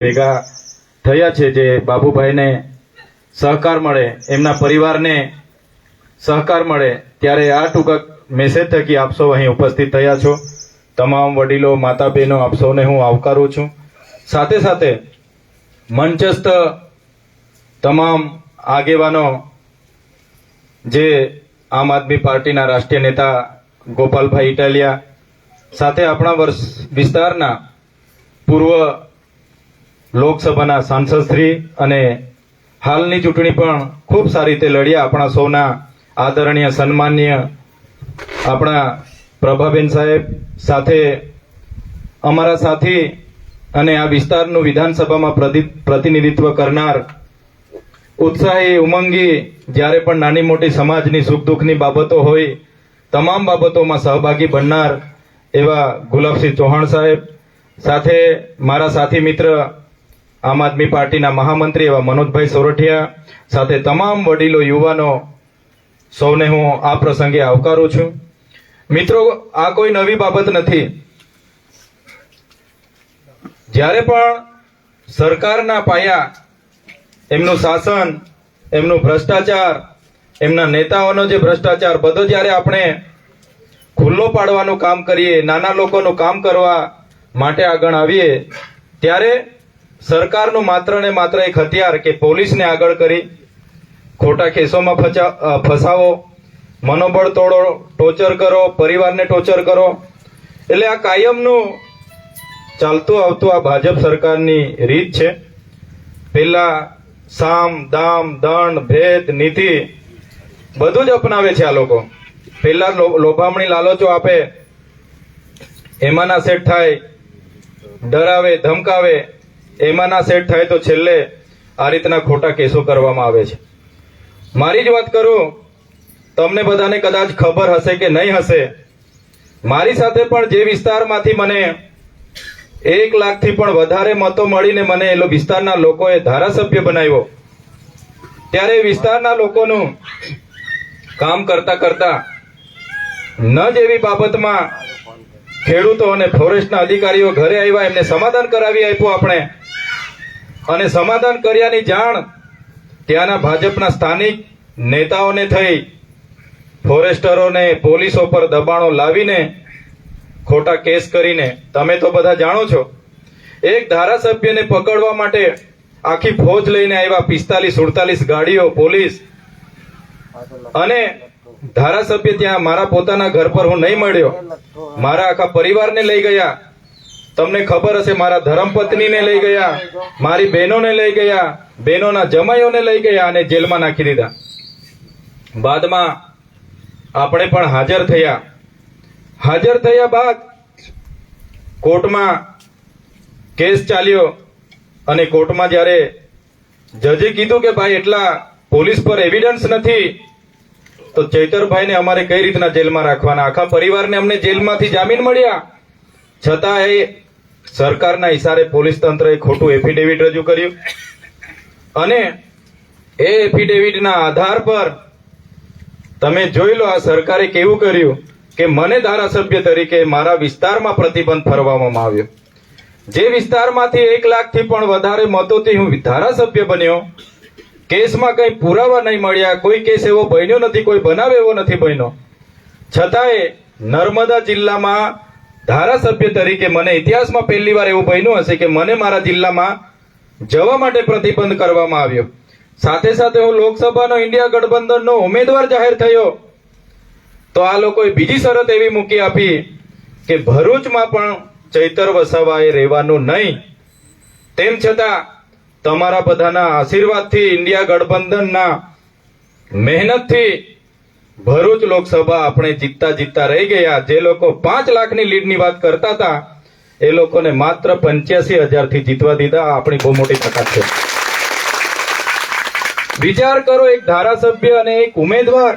ભેગા થયા છે જે બાબુભાઈને સહકાર મળે, એમના પરિવારને સહકાર મળે, ત્યારે આ ટૂંકા મેસેજ થકી આપ સૌ અહીં ઉપસ્થિત થયા છો. તમામ વડીલો, માતા બહેનો, આપ સૌને હું આવકારું છું. સાથે સાથે મંચસ્થ તમામ આગેવાનો, જે આમ આદમી પાર્ટીના રાષ્ટ્રીય નેતા ગોપાલભાઈ ઇટાલિયા, સાથે આપણા વિસ્તારના પૂર્વ લોકસભાના સાંસદશ્રી અને હાલની ચૂંટણી પણ ખૂબ સારી રીતે લડ્યા આપણા સૌના આદરણીય સન્માનીય આપણા પ્રભાબેન સાહેબ, સાથે અમારા સાથી અને આ વિસ્તારનું વિધાનસભામાં પ્રતિનિધિત્વ કરનાર ઉત્સાહી, ઉમંગી, જ્યારે પણ નાની મોટી સમાજની સુખ દુઃખની બાબતો હોય તમામ બાબતોમાં સહભાગી બનનાર એવા ગુલાબસિંહ ચૌહાણ સાહેબ, સાથે મારા સાથી મિત્ર આમ આદમી પાર્ટીના મહામંત્રી એવા મનોજભાઈ સોરઠિયા, સાથે તમામ વડીલો, યુવાનો, સૌને હું આ પ્રસંગે આવકારું છું. મિત્રો, આ કોઈ નવી બાબત નથી. જ્યારે પણ સરકારના પાયા, એમનું શાસન, એમનું ભ્રષ્ટાચાર, એમના નેતાઓનો જે ભ્રષ્ટાચાર બધો જ્યારે આપણે ખુલ્લો પાડવાનું કામ કરીએ, નાના લોકોનું કામ કરવા માટે આગળ આવીએ, ત્યારે સરકારનું માત્ર ને માત્ર એક હથિયાર કે પોલીસને આગળ કરી ખોટા કેસોમાં ફસાવો, મનોબળ તોડો, ટોર્ચર કરો, પરિવારને ટોર્ચર કરો. એટલે આ કાયમનું ચાલતું આવતું આ ભાજપ સરકારની રીત છે. પેલા સામ, દામ, દંડ, ભેદ, નીતિ બધું જ અપનાવે છે આ લોકો. પેલા લોભામણી લાલચો આપે, એમાંના સેટ થાય, ડરાવે, ધમકાવે, એમાંના સેટ થાય તો છેલ્લે આ રીતના ખોટા કેસો કરવામાં આવે છે. મારી જ વાત કરું, તમને બધાને કદાચ ખબર હશે કે નહીં હશે, મારી સાથે પણ જે વિસ્તારમાંથી મને 1 લાખથી પણ વધારે મતો મળીને મને એ વિસ્તારના લોકોએ ધારાસભ્ય બનાવ્યો, ત્યારે વિસ્તારના લોકોનું કામ કરતા કરતા ન જેવી બાબતમાં ખેડૂતો અને ફોરેસ્ટના અધિકારીઓ ઘરે આવ્યા, એમને સમાધાન કરાવી આપ્યું આપણે, અને સમાધાન કર્યાની જાણ ત્યાંના ભાજપના સ્થાનિક નેતાઓને થઈ. ફોરેસ્ટરોને, પોલીસો પર દબાણો લાવીને, ખોટા કેસ કરીને, તમે તો બધા જાણો છો, એક ધારાસભ્યને પકડવા માટે આખી ફોજ લઈને આવ્યા, 45-47 ગાડીઓ, પોલીસ. અને ધારાસભ્ય ત્યાં મારા પોતાના ઘર પર હું નહીં મળ્યો, મારા આખા પરિવારને લઈ ગયા. તમને ખબર હશે, મારા ધર્મપત્નીને લઈ ગયા, મારી બહેનોને લઈ ગયા, બહેનોના જમાઈઓને લઈ ગયા અને જેલમાં નાખી દીધા. બાદમાં આપણે પણ હાજર થયા. હાજર થયા બાદ કોર્ટમાં કેસ ચાલ્યો, અને કોર્ટમાં જ્યારે જજે કીધું કે ભાઈ એટલા પોલીસ પર એવિડન્સ નથી, તો ચૈતરભાઈને અમારે કઈ રીતના જેલમાં રાખવાના? આખા પરિવારને અમને જેલમાંથી જામીન મળ્યા, છતાં એ સરકારના ઇશારે પોલીસ તંત્રએ ખોટું એફિડેવિટ રજૂ કર્યું, અને એ એફિડેવિટના આધાર પર તમે જોઈ લો આ સરકારે કેવું કર્યું કે મને ધારાસભ્ય તરીકે મારા વિસ્તારમાં પ્રતિબંધ ફરવામાં આવ્યો. જે વિસ્તારમાંથી 1 લાખથી પણ વધારે મતોથી હું ધારાસભ્ય બન્યો, કેસમાં કઈ પુરાવા નહીં મળ્યા, કોઈ કેસ એવો બન્યો નથી, કોઈ બનાવ એવો નથી બન્યો, છતાંય નર્મદા જિલ્લામાં ધારાસભ્ય તરીકે મને ઇતિહાસમાં પહેલી વાર એવું બન્યું હશે કે મને મારા જિલ્લામાં જવા માટે પ્રતિબંધ કરવામાં આવ્યો. સાથે સાથે હું લોકસભાનો ઇન્ડિયા ગઠબંધનનો ઉમેદવાર જાહેર થયો, તો આ લોકોએ બીજી શરત એવી મૂકી આપી કે ભરૂચમાં પણ ચૈતર વસાવાએ રહેવાનું નહીં. તેમ છતાં તમારા બધાના આશીર્વાદથી, ઇન્ડિયા ગઠબંધનના મહેનતથી ભરૂચ લોકસભા આપણે જીતતા રહી ગયા. જે લોકો 5 લાખની લીડની વાત કરતા હતા, એ લોકોને માત્ર 85,000થી જીતવા દીધા. આપણી બહુ મોટી તાકાત છે. વિચાર કરો, એક ધારાસભ્ય અને એક ઉમેદવાર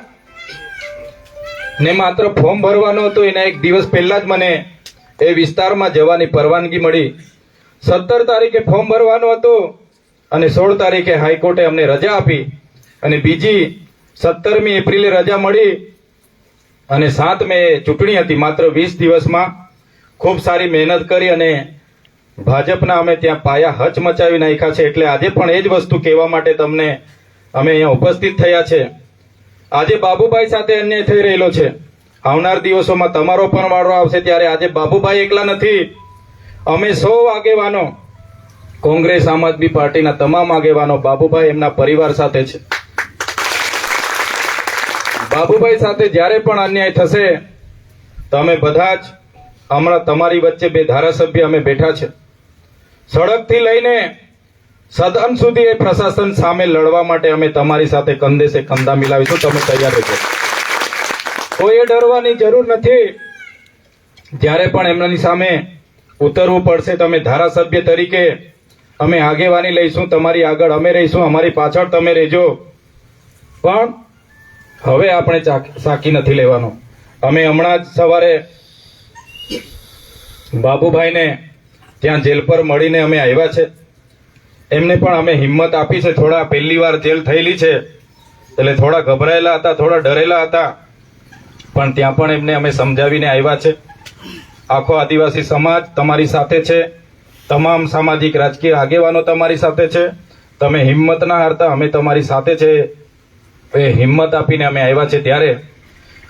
ને માત્ર ફોર્મ ભરવાનો હતો, એના 1 દિવસ પહેલા જ મને એ વિસ્તારમાં જવાની પરવાનગી મળી. 17 તારીખે ફોર્મ ભરવાનું હતું અને 16 તારીખે હાઈકોર્ટે અમને રજા આપી, અને બીજી 17મી એપ્રિલે રજા મળી, અને 7 મે ચૂંટણી હતી. માત્ર 20 દિવસમાં ખૂબ સારી મહેનત કરી અને ભાજપના અમે ત્યાં પાયા હચ મચાવી નાખ્યા છે. એટલે આજે પણ એ જ વસ્તુ કહેવા માટે તમને અમે અહીંયા ઉપસ્થિત થયા છે. આજે બાબુભાઈ સાથે અન્યાય થઈ રહેલો છે. આવનાર દિવસોમાં તમારો પણ વારો આવશે ત્યારે આજે બાબુભાઈ એકલા નથી. અમે 100 આગેવાનો, કોંગ્રેસ આમ આદમી પાર્ટીના તમામ આગેવાનો બાબુભાઈ એમના પરિવાર સાથે છે. બાબુભાઈ સાથે જ્યારે પણ અન્યાય થશે તમે બધા જ હમણાં તમારી વચ્ચે 2 ધારાસભ્ય અમે બેઠા છે. સડકથી લઈને સદન સુધી એ પ્રશાસન સામે લડવા માટે અમે તમારી સાથે કંધે સે કંધા મિલાવીશું. તમે તૈયાર રહેજો. કોઈએ ડરવાની જરૂર નથી. જ્યારે પણ એમની સામે ઉતરવું પડશે તમે ધારાસભ્ય તરીકે અમે આગેવાની લઈશું. તમારી આગળ અમે રહીશું, અમારી પાછળ તમે રહેજો. પણ હવે આપણે સાકી નથી લેવાનો. અમે હમણાં જ સવારે બાબુભાઈને ત્યાં જેલ પર મળીને અમે આવ્યા છે. એમને પણ અમે હિંમત આપી છે. થોડા પહેલી વાર જેલ થયેલી છે એટલે થોડા ગભરાયેલા હતા, થોડા ડરેલા હતા, પણ ત્યાં પણ એમને અમે સમજાવીને આવ્યા છે. આખો આદિવાસી સમાજ તમારી સાથે છે. તમામ સામાજિક રાજકીય આગેવાનો તમારી સાથે છે. તમે હિંમત ના હારતા, અમે તમારી સાથે છે. એ હિંમત આપીને અમે આવ્યા છે. ત્યારે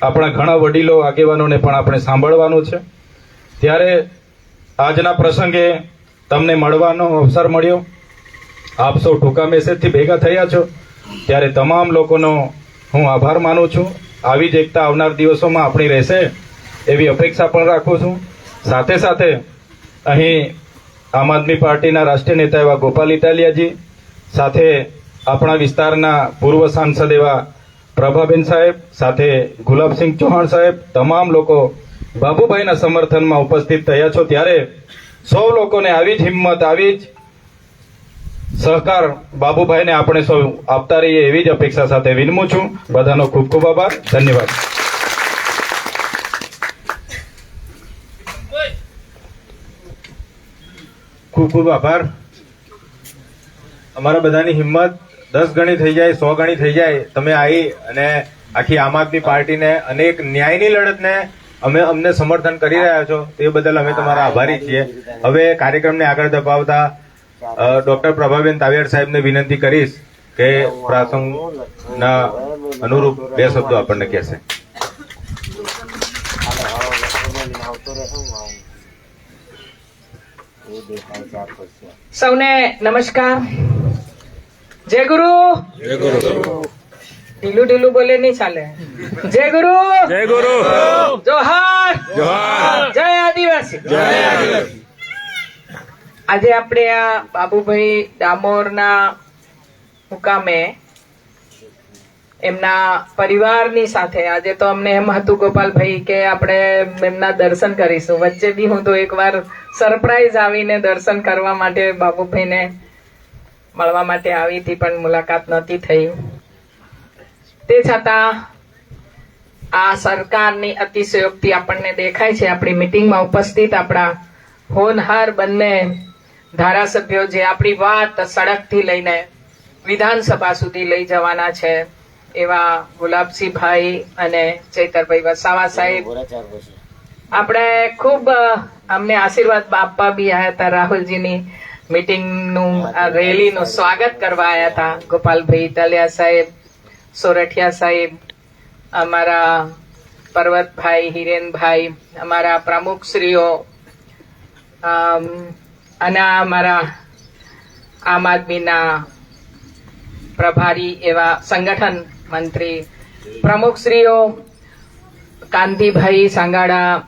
આપણા ઘણા વડીલો આગેવાનોને પણ આપણે સાંભળવાનું છે. ત્યારે આજના પ્રસંગે તમને મળવાનો અવસર મળ્યો. આપ સૌ ટૂંકા મેસેજથી ભેગા થયા છો ત્યારે તમામ લોકોનો હું આભાર માનું છું. આવી જ એકતા આવનાર દિવસોમાં આપણી રહેશે એવી અપેક્ષા પણ રાખું છું. સાથે સાથે અહીં આમ આદમી પાર્ટીના રાષ્ટ્રીય નેતા એવા ગોપાલ ઇટાલિયાજી, સાથે આપણા વિસ્તારના પૂર્વ સાંસદ એવા પ્રભાબેન સાહેબ, સાથે ગુલાબસિંહ ચૌહાણ સાહેબ, તમામ લોકો બાબુભાઈના સમર્થનમાં ઉપસ્થિત થયા છો. ત્યારે સૌ લોકોને આવી જ હિંમત, આવી જ સહકાર બાબુભાઈને આપણે સૌ આપતા રહીએ એવી જ અપેક્ષા સાથે વિનમું છું. બધાનો ખૂબ ખૂબ આભાર. ધન્યવાદ. ખૂબ ખૂબ આભાર. અમારા બધાની હિંમત 10 ગણી થઈ જાય, 100 ગણી થઈ જાય. તમે આવી અને આખી આમ આદમી પાર્ટીને અનેક ન્યાયની લડતને અમને સમર્થન કરી રહ્યા છો તે બદલ અમે તમારા આભારી છીએ. હવે કાર્યક્રમને આગળ ધપાવતા ડોક્ટર પ્રભાબેન તાવિયાડ સાહેબને વિનંતી કરીશ કે પ્રાસંગના અનુરૂપ 2 શબ્દો આપણને કહેશે. સૌને નમસ્કાર. જય ગુરુ. જય ગુરુ. ઢીલું ઢીલું બોલે નહીં ચાલે. જય ગુરુ. જય ગુરુ. જોહાર. જોહાર. જય આદિવાસી. જય આદિવાસી. આજે આપણે આ બાબુભાઈ ડામોરના મુકામે એમના પરિવારની સાથે આજે તો અમને એમ હતું ગોપાલભાઈ કે આપણે એમના દર્શન કરીશું. વચ્ચે બી હું તો એકવાર સરપ્રાઈઝ આવીને દર્શન કરવા માટે બાબુભાઈને મળવા માટે આવી હતી, પણ મુલાકાત નહોતી થઈ. તે છતાં આ સરકારની અતિશયોક્તિ આપણને દેખાય છે. આપણી મિટિંગમાં ઉપસ્થિત આપણા હોનહાર બંને ધારાસભ્યો જે આપણી વાત સડકથી લઈને વિધાનસભા સુધી લઈ જવાના છે એવા ગુલાબસિંહભાઈ અને ચૈતરભાઈ વસાવા સાહેબ, આપણે ખૂબ અમને આશીર્વાદ આપવા બી આવ્યા હતા. રાહુલજીની મીટિંગનું રેલીનું સ્વાગત કરવા આવ્યા હતા. ગોપાલભાઈ ઇટાલિયા સાહેબ, સોરઠિયા સાહેબ, અમારા પર્વતભાઈ, હિરેનભાઈ, અમારા પ્રમુખશ્રીઓ અને અમારા આમ આદમીના પ્રભારી એવા સંગઠન મંત્રી પ્રમુખશ્રીઓ, કાંતિભાઈ સાંગાડા,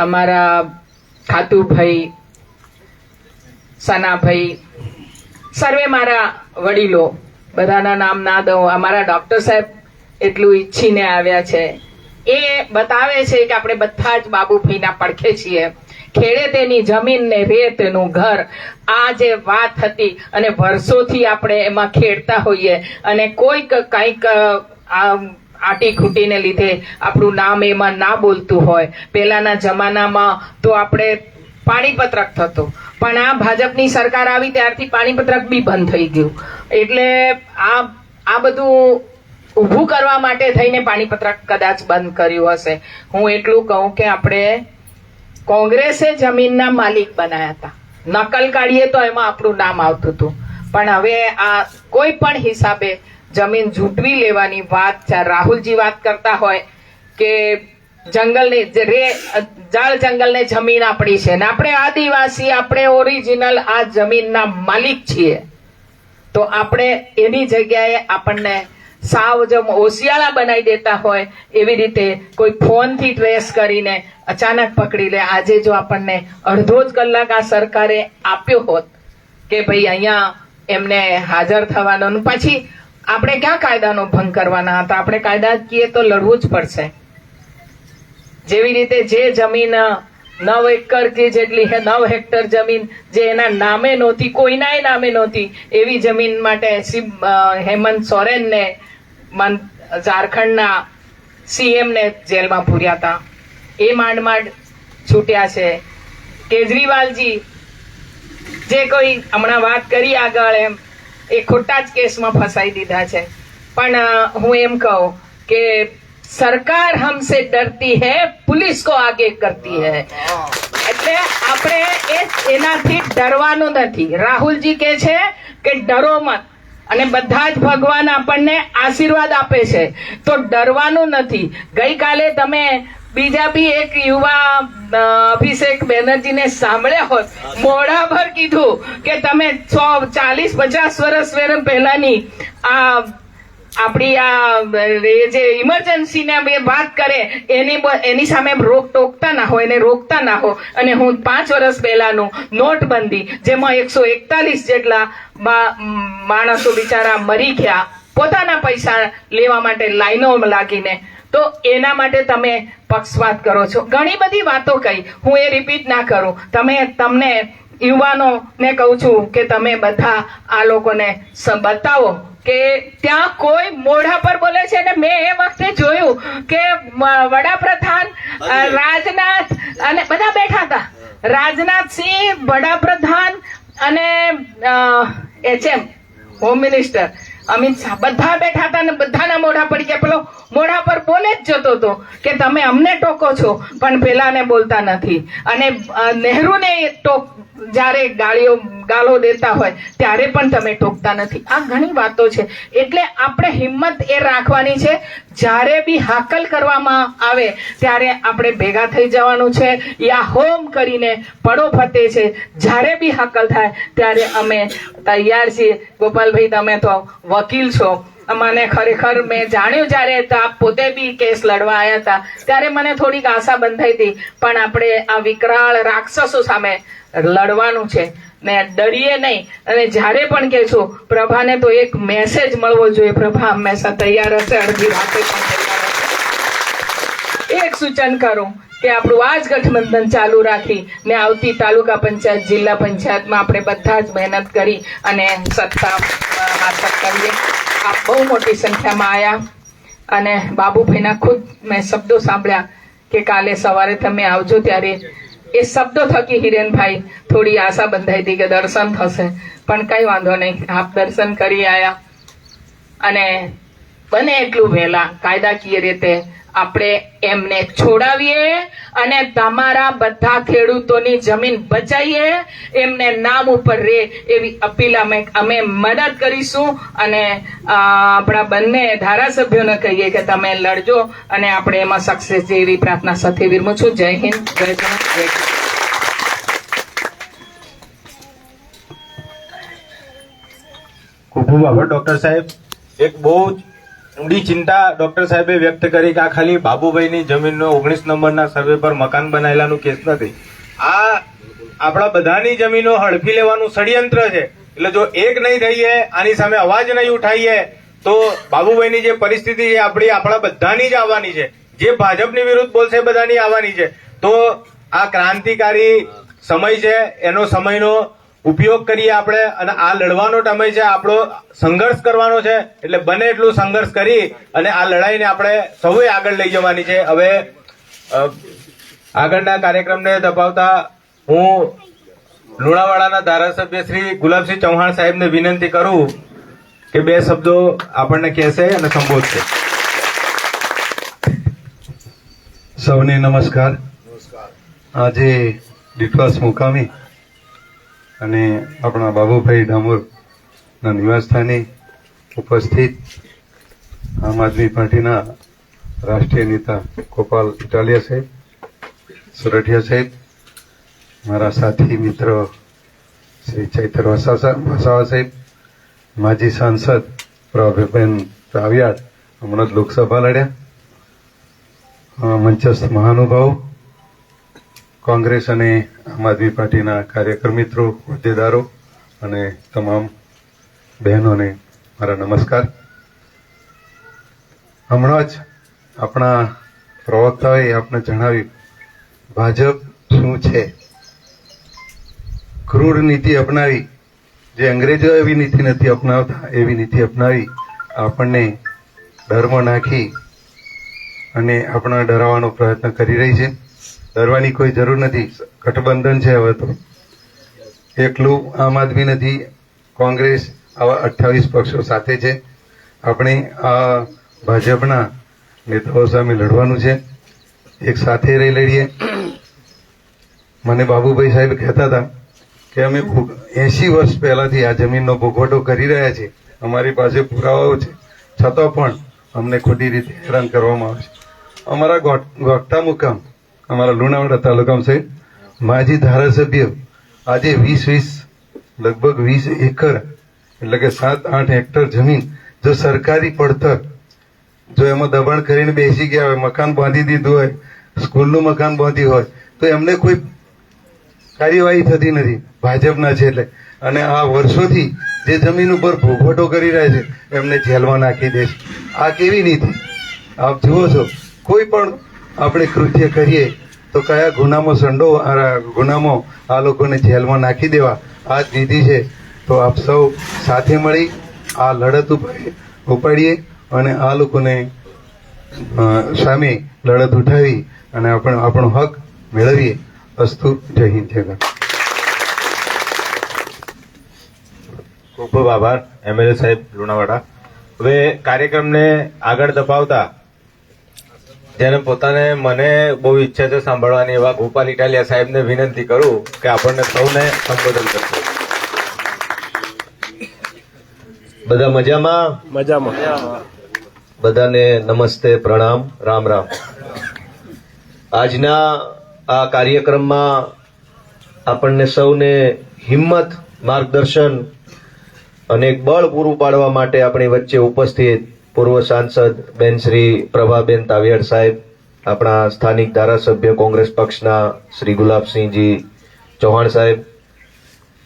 અમારા ખાતુભાઈ, સનાભાઈ, સર્વે મારા વડીલો, બધાના નામ ના દઉં. અમારા ડોક્ટર સાહેબ એટલું ઈચ્છીને આવ્યા છે. એ બતાવે છે કે આપણે બધા જ બાબુભાઈના પડખે છીએ. ખેડે તેની જમીન ને રે તેનું ઘર, આ જે વાત હતી અને વર્ષોથી આપણે એમાં ખેડતા હોઈએ અને કોઈક કંઈક આટી ખૂટીને લીધે આપણું નામ એમાં ના બોલતું હોય. પહેલાના જમાનામાં તો આપણે પાણીપત્રક થતો, પણ આ ભાજપની સરકાર આવી ત્યારથી પાણીપત્રક બી બંધ થઈ ગયું. એટલે આ બધું ઊભું કરવા માટે થઈને પાણીપત્રક કદાચ બંધ કર્યું હશે. હું એટલું કહું કે આપણે કોંગ્રેસે જમીનના માલિક બનાયા હતા. નકલ કાઢીએ તો એમાં આપણું નામ આવતું હતું, પણ હવે આ કોઈ પણ હિસાબે જમીન ઝૂંટવી લેવાની વાત રાહુલજી વાત કરતા હોય કે જંગલની જાળ જંગલને જમીન આપણી છે ને આપણે આદિવાસી, આપણે ઓરિજિનલ આ જમીનના માલિક છીએ, તો આપણે એની જગ્યાએ આપણને સાવ જો ઓશિયાળા બનાવી દેતા હોય એવી રીતે કોઈ ફોનથી ટ્રેસ કરીને અચાનક પકડી લે. આજે જો આપણને અડધો જ કલાક આ સરકારે આપ્યો હોત કે ભાઈ અહીંયા એમને હાજર થવાનો, પછી આપણે ક્યાં કાયદાનો ભંગ કરવાના હતા? આપણે કાયદાકીય તો લડવું જ પડશે. જેવી રીતે જે જમીન 9 એકર કે જેટલી 9 હેક્ટર જમીન જે એના નામે નહોતી, કોઈનાય નામે નહોતી, એવી જમીન માટે હેમંત સોરેનને ઝારખંડના CM ને જેલમાં પૂર્યા હતા. એ માંડ માંડ છૂટ્યા છે. કેજરીવાલજી જે કોઈ હમણાં વાત કરી આગળ એમ એ ખોટા જ કેસમાં ફસાઈ દીધા છે. પણ હું એમ કહું કે સરકાર हमसे डरती है, पुलिस को आगे करती है. એટલે આપણે એનાથી ડરવાનું નથી. રાહુલજી કહે છે કે ડરો મત, અને બધા જ ભગવાન આપણને આશીર્વાદ આપે છે, તો ડરવાનું નથી. ગઈકાલે તમે બીજા બી એક યુવા અભિષેક બેનર્જીને સાંભળ્યા હોત, મોઢા પર કીધું કે તમે 40-50 વર્ષ પહેલાની આ આપણી આ જે ઇમરજન્સી ને વાત કરે એની સામે ટોકતા ના હોય, એને રોકતા ના હો. અને હું 5 વર્ષ પહેલાનું નોટબંધી જેમાં 141 જેટલા માણસો બિચારા મરી ગયા પોતાના પૈસા લેવા માટે લાઈનો લાગીને, તો એના માટે તમે પક્ષપાત કરો છો. ઘણી બધી વાતો કહી, હું એ રિપીટ ના કરું. તમને યુવાનોને કહું છું કે તમે બધા આ લોકોને બતાવો કે ત્યાં કોઈ મોઢા પર બોલે છે. ને મેં એ વખતે જોયું કે વડાપ્રધાન રાજનાથ અને બધા બેઠા હતા. રાજનાથસિંહ, વડાપ્રધાન અને HM home minister Amit Shah બધા બેઠા હતા ને બધાના મોઢા પડી ગયા. પેલો મોઢા પર બોલે જ જતો હતો કે તમે અમને ટોકો છો પણ પેલાને બોલતા નથી. અને નહેરુને જ્યારે ગાળો દેતા હોય ત્યારે પણ તમે ટોકતા નથી. આ ઘણી વાતો છે. એટલે આપણે હિંમત એ રાખવાની છે, જ્યારે બી હાકલ કરવામાં આવે ત્યારે આપણે ભેગા થઈ જવાનું છે. યા હોમ કરીને પડો ફતે છે. જ્યારે બી હાકલ થાય ત્યારે અમે તૈયાર છીએ. ગોપાલભાઈ, તમે તો વકીલ છો, મને ખરેખર મેં જાણ્યું જ્યારે આપ પોતે બી કેસ લડવા આવ્યા હતા ત્યારે મને થોડીક આશા બંધાઈ હતી, પણ આપણે આ વિકરાળ રાક્ષસો સામે લડવાનું છે ને ડરીએ નહીં. અને જ્યારે પણ કહેશું પ્રભાને તો એક મેસેજ મળવો જોઈએ. પ્રભા હંમેશા તૈયાર હશે, અડધી રાતે પણ તૈયાર હશે. એક સૂચન કરું કે આપણું આ જ ગઠબંધન ચાલુ રાખી ને આવતી તાલુકા પંચાયત, જિલ્લા પંચાયતમાં આપણે બધા જ મહેનત કરી અને સત્તા હાંસલ કરીએ. આપ બહુ મોટી સંખ્યામાં આવ્યા અને બાબુભાઈના ખુદ મેં શબ્દો સાંભળ્યા કે કાલે સવારે તમે આવજો ત્યારે એ શબ્દો થકી હિરેનભાઈ થોડી આશા બંધાઈ હતી કે દર્શન થશે. પણ કઈ વાંધો નહીં, આપ દર્શન કરી આવ્યા. અને બને એટલું વહેલા કાયદાકીય રીતે આપણે એમને છોડાવીએ અને તમારા બધા ખેડૂતોની જમીન બચાવીએ, એમને નામ ઉપર રહે એવી અપીલ અમે મદદ કરીશું. અને આપણા બંને ધારાસભ્યોને કહીએ કે તમે લડજો અને આપણે એમાં સક્સેસ છે એવી પ્રાર્થના સાથે વિરમું છું. જય હિન્દ, જય જય. ખૂબ ખૂબ આભાર ડોક્ટર સાહેબ. એક બહુ ઊંડી ચિંતા ડોક્ટર સાહેબે વ્યક્ત કરી કે આ ખાલી બાબુભાઈની જમીનનો 19 નંબરના સર્વે પર મકાન બનાવેલાનું કેસ નથી. આ આપણા બધાની જમીનો હડપી લેવાનું ષડયંત્ર છે. એટલે જો એક નહીં થઈએ, આની સામે અવાજ નહીં ઉઠાવીએ તો બાબુભાઈની જે પરિસ્થિતિ છે આપણા બધાની જ આવવાની છે. જે ભાજપની વિરુદ્ધ બોલશે બધાની આવવાની છે. તો આ ક્રાંતિકારી સમય છે, એનો સમયનો ઉપયોગ કરીએ આપણે. અને આ લડવાનો સમય છે, આપણો સંઘર્ષ કરવાનો છે. એટલે બને એટલું સંઘર્ષ કરી અને આ લડાઈને આપણે સૌએ આગળ લઈ જવાની છે. હવે આગળના કાર્યક્રમને દબાવતા હું લુણાવાડાના ધારાસભ્ય શ્રી ગુલાબસિંહ ચૌહાણ સાહેબને વિનંતી કરું કે 2 શબ્દો આપણને કહેશે અને સંબોધશે. સૌને નમસ્કાર. આજે ડિટવાસ મુકામી અને આપણા બાબુભાઈ ડામોરના નિવાસસ્થાને ઉપસ્થિત આમ આદમી પાર્ટીના રાષ્ટ્રીય નેતા ગોપાલ ઇટાલિયા સાહેબ, સુરઠિયા સાહેબ, મારા સાથી મિત્ર શ્રી ચૈતર વસાવા સાહેબ, માજી સાંસદ પ્રભાબેન રાવિયાડ હમણાં જ લોકસભા લડ્યા, મંચસ્થ મહાનુભાવો, કોંગ્રેસ અને આમ આદમી પાર્ટીના કાર્યકર મિત્રો, હોદ્દેદારો અને તમામ બહેનોને મારા નમસ્કાર. હમણાં જ આપણા પ્રવક્તાએ આપણે જણાવ્યું ભાજપ શું છે. ક્રૂર નીતિ અપનાવી, જે અંગ્રેજો એવી નીતિ નથી અપનાવતા એવી નીતિ અપનાવી આપણને ડરમાં નાખી અને આપણા ડરાવવાનો પ્રયત્ન કરી રહી છે. ડરવાની કોઈ જરૂર નથી. ગઠબંધન છે હવે તો. એકલું આમ આદમી નથી, કોંગ્રેસ આવા 28 પક્ષો સાથે છે. આપણે આ ભાજપના નેતાઓ સામે લડવાનું છે. એક સાથે રહી લડીએ. મને બાબુભાઈ સાહેબ કહેતા હતા કે અમે 80 વર્ષ પહેલાથી આ જમીનનો ભોગવટો કરી રહ્યા છીએ. અમારી પાસે પુરાવાઓ છે, છતાં પણ અમને ખોટી રીતે હેરાન કરવામાં આવે છે. અમારા ગોગટા મુકામ, અમારા લુણાવાડા તાલુકામાં સાહેબ માજી ધારાસભ્ય આજે 20 લગભગ 20 એકર એટલે કે 7-8 હેક્ટર જમીન જો સરકારી પડતર જો એમાં દબાણ કરીને બેસી ગયા હોય, મકાન બાંધી દીધું હોય, સ્કૂલનું મકાન બાંધ્યું હોય, તો એમને કોઈ કાર્યવાહી થતી નથી. ભાજપના છે એટલે. અને આ વર્ષોથી જે જમીન ઉપર ભોગવટો કરી રહ્યા છે એમને જેલમાં નાખી દે છે. આ કેવી નીતિ? આપ જુઓ છો, કોઈ પણ આપણે કૃત્ય કરીએ તો કયા ગુનામાં આ લોકોને જેલમાં નાખી દેવા, આ જ નીતિ છે. તો આપ સૌ સાથે મળી આ લડત ઉપાડીએ અને આ લોકોને સામે લડત ઉઠાવી અને આપણો હક મેળવીએ. અસ્તુ. જય હિન્દ, જય ભારત. ખૂબ ખૂબ આભાર એમએલએ સાહેબ લુણાવાડા. હવે કાર્યક્રમને આગળ ધપાવતા જેને મને બહુ ઈચ્છા છે સાંભળવાની એવા ગોપાલ ઇટાલિયા સાહેબને વિનંતી કરું કે આપણને સૌને સંબોધન કરશે. બધા મજામાં? બધાને નમસ્તે, પ્રણામ, રામ રામ. આજના આ કાર્યક્રમમાં આપણને સૌને હિંમત, માર્ગદર્શન અને એક બળ પૂરું પાડવા માટે આપણી વચ્ચે ઉપસ્થિત પૂર્વ સાંસદ બેન શ્રી પ્રભાબેન તાવિયાડ સાહેબ, આપણા સ્થાનિક ધારાસભ્ય કોંગ્રેસ પક્ષના શ્રી ગુલાબસિંહજી ચૌહાણ સાહેબ,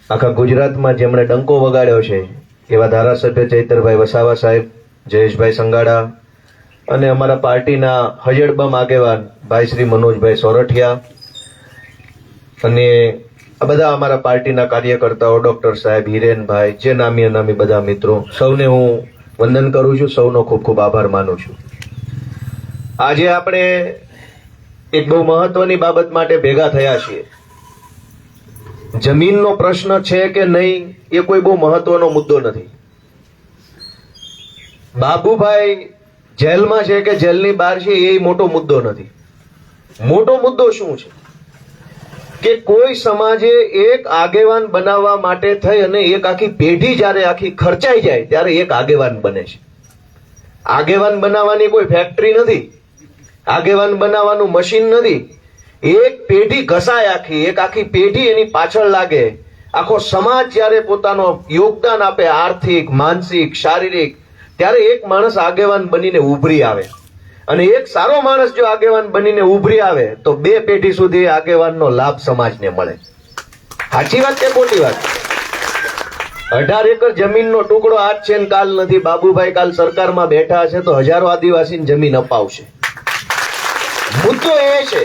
આખા ગુજરાતમાં જેમણે ડંકો વગાડ્યો છે એવા ધારાસભ્ય ચૈતરભાઈ વસાવા સાહેબ, જયેશભાઈ સંગાડા અને અમારા પાર્ટીના હજડબમ આગેવાન ભાઈ શ્રી મનોજભાઈ સોરઠિયા અને આ બધા અમારા પાર્ટીના કાર્યકર્તાઓ, ડોક્ટર સાહેબ, હિરેનભાઈ, જે નામી અનામી બધા મિત્રો, સૌને હું વંદન કરું છું. સૌનો ખૂબ ખૂબ આભાર માનું છું. આજે આપણે એક બહુ મહત્વની બાબત માટે ભેગા થયા છીએ. જમીનનો પ્રશ્ન છે કે નહીં એ કોઈ બહુ મહત્વનો મુદ્દો નથી. બાબુભાઈ જેલમાં છે કે જેલની બહાર છે એ મોટો મુદ્દો નથી. મોટો મુદ્દો શું છે કે કોઈ સમાજે એક આગેવાન બનાવવા માટે થઈ અને એક આખી પેઢી જ્યારે આખી ખર્ચાઈ જાય ત્યારે એક આગેવાન બને છે. આગેવાન બનાવવાની કોઈ ફેક્ટરી નથી, આગેવાન બનાવવાનું મશીન નથી. એક પેઢી ઘસાય આખી, એક આખી પેઢી એની પાછળ લાગે. આખો સમાજ જ્યારે પોતાનો યોગદાન આપે, આર્થિક, માનસિક, શારીરિક, ત્યારે એક માણસ આગેવાન બનીને ઉભરી આવે. અને એક સારો માણસ જો આગેવાન બનીને ઉભરી આવે તો 2 પેઢી સુધી આગેવાનનો લાભ સમાજને મળે. સાચી વાત કે ખોટી વાત? 18 એકર જમીનનો ટુકડો આજ છે ને કાલ નથી. બાબુભાઈ કાલ સરકારમાં બેઠા હશે તો હજારો આદિવાસીને જમીન અપાવશે. મુદ્દો એ છે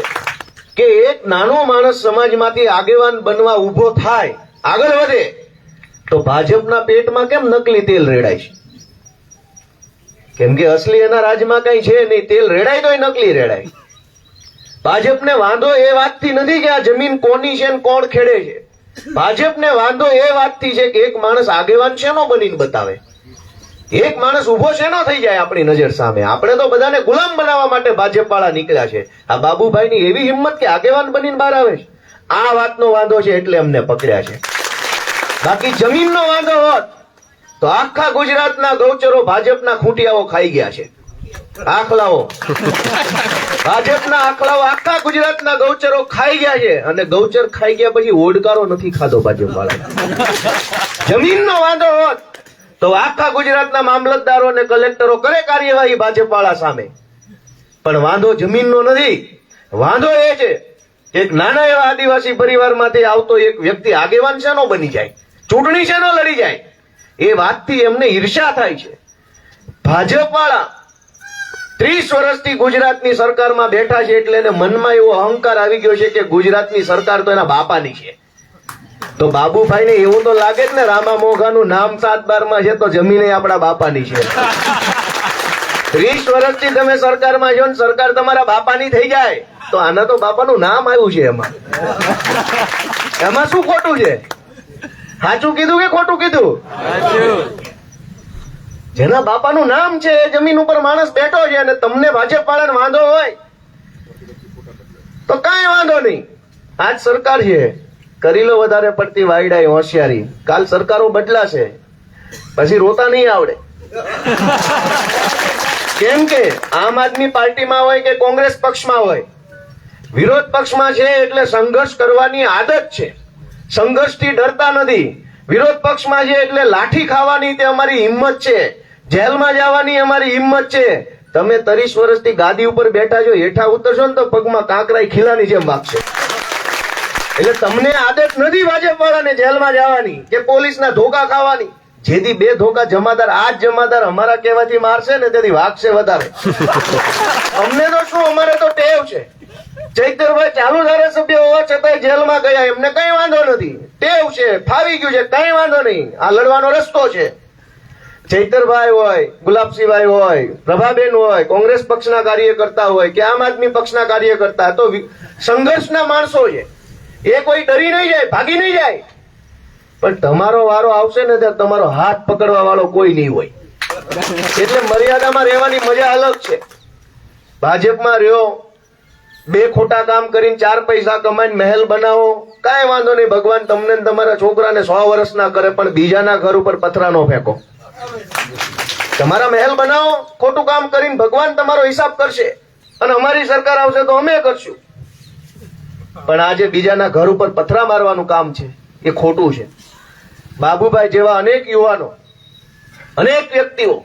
કે એક નાનો માણસ સમાજમાંથી આગેવાન બનવા ઉભો થાય, આગળ વધે, તો ભાજપના પેટમાં કેમ નકલી તેલ રેડાય છે? કેમ કે અસલી એના રાજમાં કઈ છે નહીં. તેલ રેડાય તો નકલી રેડાય. ભાજપને વાંધો એ વાતથી નથી કે આ જમીન કોની છે ને કોણ ખેડે છે. ભાજપને વાંધો એ વાતથી છે કે એક માણસ આગેવાન શેનો બનીને બતાવે. એક માણસ ઉભો શેનો થઈ જાય આપણી નજર સામે? આપણે તો બધાને ગુલામ બનાવવા માટે ભાજપ વાળા નીકળ્યા છે. આ બાબુભાઈની એવી હિંમત કે આગેવાન બનીને બહાર આવે છે. આ વાતનો વાંધો છે એટલે અમને પકડ્યા છે. બાકી જમીનનો વાંધો હોત તો આખા ગુજરાતના ગૌચરો ભાજપના ખૂંટિયાઓ ખાઈ ગયા છે. આખલાઓ, ભાજપના આખલાઓ આખા ગુજરાતના ગૌચરો ખાઈ ગયા છે. અને ગૌચર ખાઈ ગયા પછી ઓડકારો નથી ખાધો ભાજપ વાળા. જમીનનો વાંધો હોત તો આખા ગુજરાતના મામલતદારો અને કલેક્ટરો કરે કાર્યવાહી ભાજપ વાળા સામે. પણ વાંધો જમીનનો નથી. વાંધો એ છે કે એક નાના એવા આદિવાસી પરિવારમાંથી આવતો એક વ્યક્તિ આગેવાન શેનો બની જાય, ચૂંટણી શેનો લડી જાય, એ વાતથી એમને ઈર્ષ્યા થાય છે. ભાજપ વાળા 30 વર્ષથી ગુજરાતની સરકારમાં બેઠા છે એટલે એને મનમાં એવો અહંકાર આવી ગયો છે કે ગુજરાતની સરકાર તો એના બાપાની છે. તો બાબુભાઈને એવું તો લાગે જ ને, રામા મોઘાનું નામ 7/12 છે તો જમીને આપણા બાપાની છે. 30 વર્ષથી તમે સરકારમાં છો ને સરકાર તમારા બાપાની થઈ જાય તો આના તો બાપાનું નામ આવ્યું છે. એમાં શું ખોટું છે? સાચું કીધું કે ખોટું કીધું? જેના બાપાનું નામ છે એ જમીન ઉપર માણસ બેઠો છે અને તમને ભાજપ વાળાને વાંધો હોય તો કાંઈ વાંધો નહીં. આજ સરકાર છે, કરી લો વધારે પડતી વાયડાઈ હોશિયારી. કાલ સરકારો બદલાશે પછી રોતા નહીં આવડે. કેમ કે આમ આદમી પાર્ટીમાં હોય કે કોંગ્રેસ પક્ષમાં હોય, વિરોધ પક્ષમાં છે એટલે સંઘર્ષ કરવાની આદત છે. સંઘર્ષથી ડરતા નથી. વિરોધ પક્ષમાં છે એટલે લાઠી ખાવાની તે અમારી હિંમત છે. જેલમાં જવાની અમારી હિંમત છે. તમે 30 વર્ષથી ગાદી ઉપર બેઠા છો, હેઠા ઉતરશો ને તો પગમાં કાંકરાઈ ખીલાની જેમ વાગશે. એટલે તમને આદત નથી ભાજપ વાળાને જેલમાં જવાની કે પોલીસના ધોકા ખાવાની. જેથી 2 ધોકા જમાદાર, આ જ જમાદાર અમારા કહેવાથી મારશે ને તેથી વાગશે વધારે. અમને તો શું, અમારે તો ટેવ છે. ચૈતરભાઈ ચાલુ ધારાસભ્ય હોવા છતાંય જેલમાં ગયા, એમને કઈ વાંધો નથી. ટેવ છે, ફાવી ગયું છે, કઈ વાંધો નહીં. આ લડવાનો રસ્તો છે. ચૈતરભાઈ હોય, ગુલાબસિંહભાઈ હોય, પ્રભાબેન હોય, કોંગ્રેસ પક્ષના કાર્યકર્તા હોય કે આમ આદમી પક્ષના કાર્યકર્તા, તો સંઘર્ષના માણસો છે. એ કોઈ ડરી નહીં જાય, ભાગી નહીં જાય. પણ તમારો વારો આવશે ને ત્યારે તમારો હાથ પકડવા વાળો કોઈ નહીં હોય. એટલે મર્યાદામાં રહેવાની મજા અલગ છે. ભાજપમાં રહ્યો, 2 ખોટા કામ કરીને 4 પૈસા કમાઈને મહેલ બનાવો, કાંઈ વાંધો નહીં. ભગવાન તમને ને તમારા છોકરાને 100 વર્ષના કરે, પણ બીજાના ઘર ઉપર પથરા નો ફેંકો. તમારા મહેલ બનાવો, ખોટું કામ કરીને ભગવાન તમારો હિસાબ કરશે. અને અમારી સરકાર આવશે તો અમે કરશું. પણ આજે બીજાના ઘર ઉપર પથરા મારવાનું કામ છે એ ખોટું છે. બાબુભાઈ જેવા અનેક યુવાનો, અનેક વ્યક્તિઓ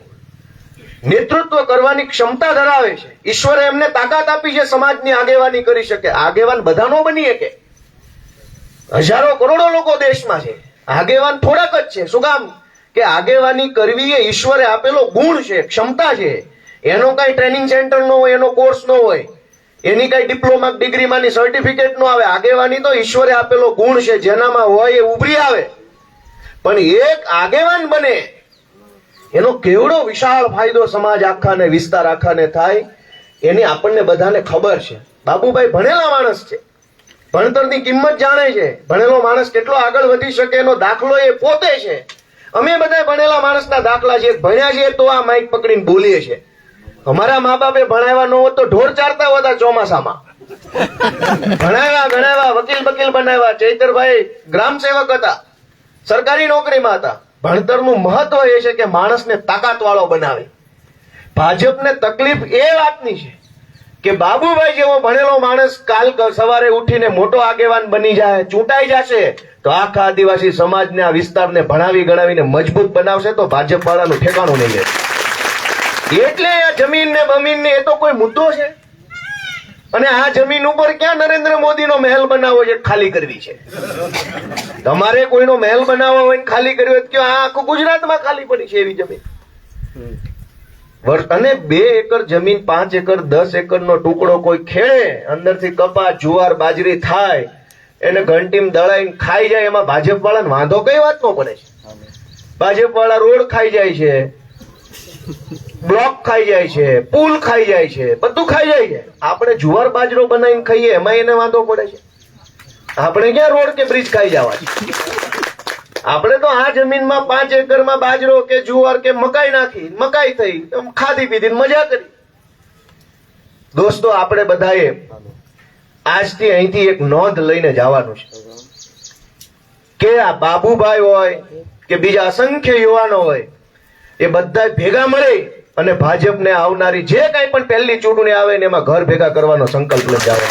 નેતૃત્વ કરવાની ક્ષમતા ધરાવે છે. ઈશ્વરે એમને તાકાત આપી છે સમાજની આગેવાની કરી શકે. આગેવાન બધા નો બની શકે. હજારો કરોડો લોકો દેશમાં છે, આગેવાન થોડાક જ છે. શું કામ? કે આગેવાની કરવી એ ઈશ્વરે આપેલો ગુણ છે, ક્ષમતા છે. એનો કઈ ટ્રેનિંગ સેન્ટર નો હોય, એનો કોર્સ નો હોય, એની કઈ ડિપ્લોમા ડિગ્રીમાંની સર્ટિફિકેટ નો આવે. આગેવાની તો ઈશ્વરે આપેલો ગુણ છે, જેનામાં હોય એ ઉભરી આવે. પણ એક આગેવાન બને એનો કેવડો વિશાળ ફાયદો સમાજ આખાને, વિસ્તાર આખાને થાય એની આપણને બધાને ખબર છે. બાબુભાઈ ભણેલા માણસ છે, ભણતરની કિંમત જાણે છે. ભણેલો માણસ કેટલો આગળ વધી શકે એનો દાખલો એ પોતે છે. અમે બધા ભણેલા માણસના દાખલા છીએ. ભણ્યા છીએ તો આ માઇક પકડીને બોલીએ છીએ. અમારા મા બાપે ભણાવ્યા ન હોત તો ઢોર ચારતા હોતા ચોમાસામાં. ભણાવ્યા, ગણાવ્યા, વકીલ બનાવ્યા. ચૈતરભાઈ ગ્રામ સેવક હતા, સરકારી નોકરીમાં હતા. ભણતરનું મહત્વ એ છે કે માણસને તાકાત વાળો બનાવે. ભાજપને તકલીફ એ વાતની છે કે બાબુભાઈ જેવો ભણેલો માણસ કાલ સવારે ઉઠીને મોટો આગેવાન બની જાય, ચૂંટાઈ જશે તો આખા આદિવાસી સમાજને, આ વિસ્તારને ભણાવી ગણાવીને મજબૂત બનાવશે તો ભાજપ વાળાનું ઠેકાણું નહીં લે. એટલે આ જમીન ને બમીન ને એ તો કોઈ મુદ્દો છે. અને આ જમીન ઉપર ક્યાં નરેન્દ્ર મોદીનો મહેલ બનાવવો છે, ખાલી કરવી છે. તમારે કોઈનો મહેલ બનાવવો હોય ને ખાલી કરવી હોય તો આ આખું ગુજરાતમાં ખાલી પડી છે એવી જમીન. અને 2 એકર જમીન, 5 એકર, 10 એકરનો ટુકડો કોઈ ખેડે, અંદરથી કપાસ, જુવાર, બાજરી થાય, એને ઘંટીમ દળાઈને ખાઈ જાય, એમાં ભાજપ વાળાને વાંધો કઈ વાતનો પડે છે? ભાજપ વાળા રોડ ખાઈ જાય છે, બ્લોક ખાઈ જાય છે, પુલ ખાઈ જાય છે, બધું ખાઈ જાય છે. આપણે જુવાર બાજરો બનાવીને ખાઈએ એમાં એને વાંધો પડે છે. આપણે ક્યાં રોડ કે બ્રિજ ખાઈ જવા છે? આપણે તો આ જમીનમાં 5 એકરમાં બાજરો કે જુવાર કે મકાઈ નાખી, મકાઈ થઈ, ખાધી પીધી મજા કરી. દોસ્તો, આપણે બધાએ આજથી અહીંથી એક નોંધ લઈને જવાનું છે કે આ બાબુભાઈ હોય કે બીજા અસંખ્ય યુવાનો હોય, એ બધા ભેગા મળી અને ભાજપને આવનારી જે કાંઈ પણ પહેલી ચૂંટણી આવે ને એમાં ઘર ભેગા કરવાનો સંકલ્પ લઈ જવાનો.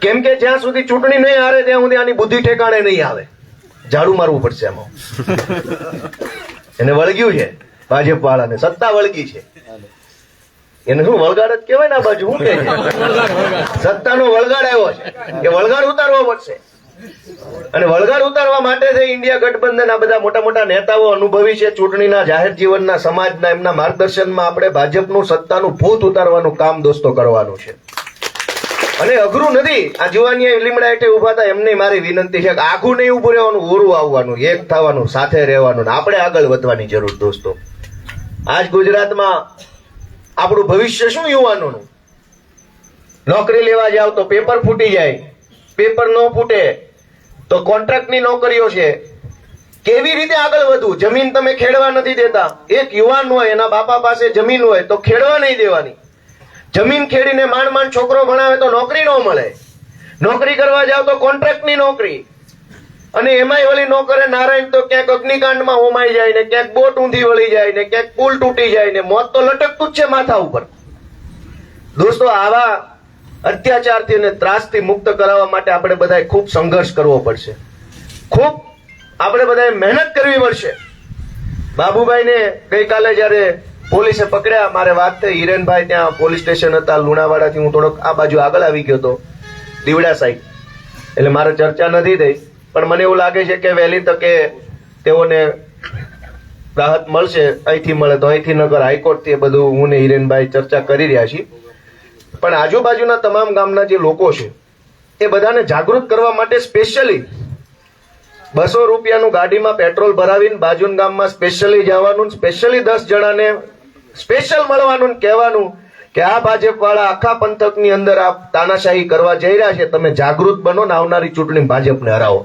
કેમ કે જ્યાં સુધી ચૂંટણી નહીં હારે ત્યાં સુધી આની બુદ્ધિ ઠેકાણે નહીં આવે. ઝાડુ મારવું પડશે એમાં. એને વળગ્યું છે ભાજપ વાળાને, સત્તા વળગી છે. એને શું વળગાડ જ કહેવાય ને આ બાજુ, શું કહે છે? સત્તાનો વળગાડ આવ્યો છે, એ વળગાડ ઉતારવો પડશે. અને વળગાડ ઉતારવા માટે થઈ ઇન્ડિયા ગઠબંધન આ બધા મોટા મોટા નેતાઓ અનુભવી છે. ચૂંટણીના જાહેર જીવનના સમાજના એમના માર્ગદર્શનમાં આપણે ભાજપનું સત્તાનું ભૂત ઉતારવાનું કામ દોસ્તો કરવાનું છે. અને અઘરું નથી. આ જુવાની લીમડા હેઠે ઉભા હતા એમને મારી વિનંતી છે કે આઘું નહીં ઉભું રહેવાનું, ઓરું આવવાનું, એક થવાનું, સાથે રહેવાનું, આપણે આગળ વધવાની જરૂર દોસ્તો. આજ ગુજરાતમાં આપણું ભવિષ્ય શું યુવાનોનું? નોકરી લેવા જાવ તો પેપર ફૂટી જાય, પેપર ન ફૂટે તો કોન્ટ્રાક્ટની નોકરીઓ છે. કેવી રીતે આગળ વધવું? જમીન તમે ખેડવા નથી દેતા. એક યુવાન હોય, એના બાપા પાસે જમીન હોય તો ખેડવા નહીં દેવાની. જમીન ખેડીને માંડ માંડ છોકરો ભણાવે તો નોકરી ન મળે. નોકરી કરવા જાવ તો કોન્ટ્રાક્ટની નોકરી, અને એમાંય વળી ન કરે નારાયણ તો ક્યાંક અગ્નિકાંડમાં હોમાઈ જાય ને, ક્યાંક બોટ ઊંધી વળી જાય ને, ક્યાંક પુલ તૂટી જાય ને, મોત તો લટકતું જ છે માથા ઉપર. દોસ્તો, આવા અત્યાચારથી અને ત્રાસથી મુક્ત કરાવવા માટે આપણે બધાએ ખૂબ સંઘર્ષ કરવો પડશે, ખૂબ આપણે બધાએ મહેનત કરવી પડશે. બાબુભાઈને ગઈકાલે જયારે પોલીસે પકડ્યા, મારે વાત થઈ, હિરેનભાઈ ત્યાં પોલીસ સ્ટેશન હતા લુણાવાડાથી, હું થોડોક આ બાજુ આગળ આવી ગયો હતો દીવડા સાઈડ, એટલે મારે ચર્ચા નથી થઈ. પણ મને એવું લાગે છે કે વહેલી તકે તેઓને રાહત મળશે. અહીંથી મળે તો અહીંથી, નગર હાઈકોર્ટથી, બધું હું ને હિરેનભાઈ ચર્ચા કરી રહ્યા છીએ. પણ આજુબાજુના તમામ ગામના જે લોકો છે એ બધાને જાગૃત કરવા માટે સ્પેશિયલી 200 રૂપિયાનું ગાડીમાં પેટ્રોલ ભરાવીને બાજુના ગામમાં સ્પેશિયલી જવાનું, સ્પેશિયલી 10 જણાને સ્પેશિયલ મળવાનું, કહેવાનું કે આ ભાજપ વાળા આખા પંથકની અંદર આ તાનાશાહી કરવા જઈ રહ્યા છે, તમે જાગૃત બનો ને આવનારી ચૂંટણી ભાજપને હરાવો.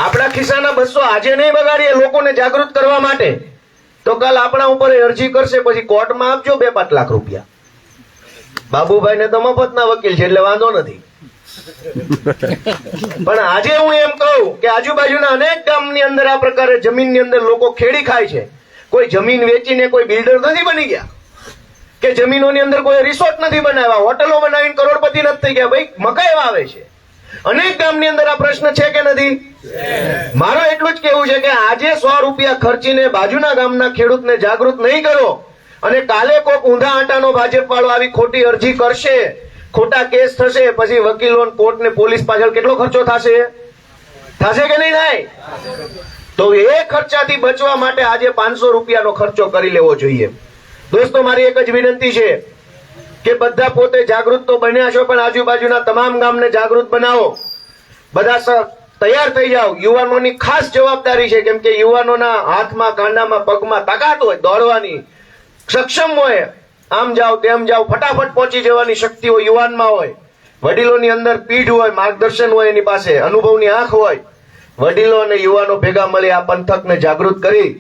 આપણા ખિસ્સાના 200 આજે નહીં બગાડીએ લોકોને જાગૃત કરવા માટે, તો કાલ આપણા ઉપર અરજી કરશે, પછી કોર્ટમાં આપજો 2-5 લાખ રૂપિયા. બાબુભાઈને તો મફતના વકીલ છે એટલે વાંધો નથી. પણ આજે હું એમ કહું કે આજુબાજુના અનેક ગામની અંદર આ પ્રકારે જમીનની અંદર લોકો ખેડી ખાય છે. કોઈ જમીન વેચીને કોઈ બિલ્ડર નથી બની ગયા, કે જમીનોની અંદર કોઈ રિસોર્ટ નથી બનાવ્યા, હોટલો બનાવીને કરોડપતિ નથી થઈ ગયા. ભાઈ, મકાઈ વાવે છે. અનેક ગામની અંદર આ પ્રશ્ન છે કે નથી? મારો એટલું જ કેવું છે કે આજે 100 રૂપિયા ખર્ચીને બાજુના ગામના ખેડૂતને જાગૃત નહીં કરો, અને કાલે કોઈક ઊંધા આટાનો ભાજપ વાળો આવી ખોટી અરજી કરશે, ખોટા કેસ થશે, પછી વકીલો, કોર્ટ ને પોલીસ પાછળ કેટલો ખર્ચો થશે કે નહીં થાય? તો એ ખર્ચાથી બચવા માટે આજે 500 રૂપિયાનો ખર્ચો કરી લેવો જોઈએ. દોસ્તો, મારી એક જ વિનંતી છે કે બધા પોતે જાગૃત તો બન્યા છો, પણ આજુબાજુના તમામ ગામને જાગૃત બનાવો. બધા તૈયાર થઈ જાઓ. યુવાનોની ખાસ જવાબદારી છે, કેમ કે યુવાનોના હાથમાં, કાંડામાં, પગમાં તાકાત હોય દોડવાની, સક્ષમ હોય, આમ જાઓ તેમ જાઓ, ફટાફટ પહોંચી જવાની શક્તિઓ યુવાનમાં હોય. વડીલોની અંદર પીઠ હોય, માર્ગદર્શન હોય, એની પાસે અનુભવની આંખ હોય. વડીલો અને યુવાનો ભેગા મળી આ પંથકને જાગૃત કરી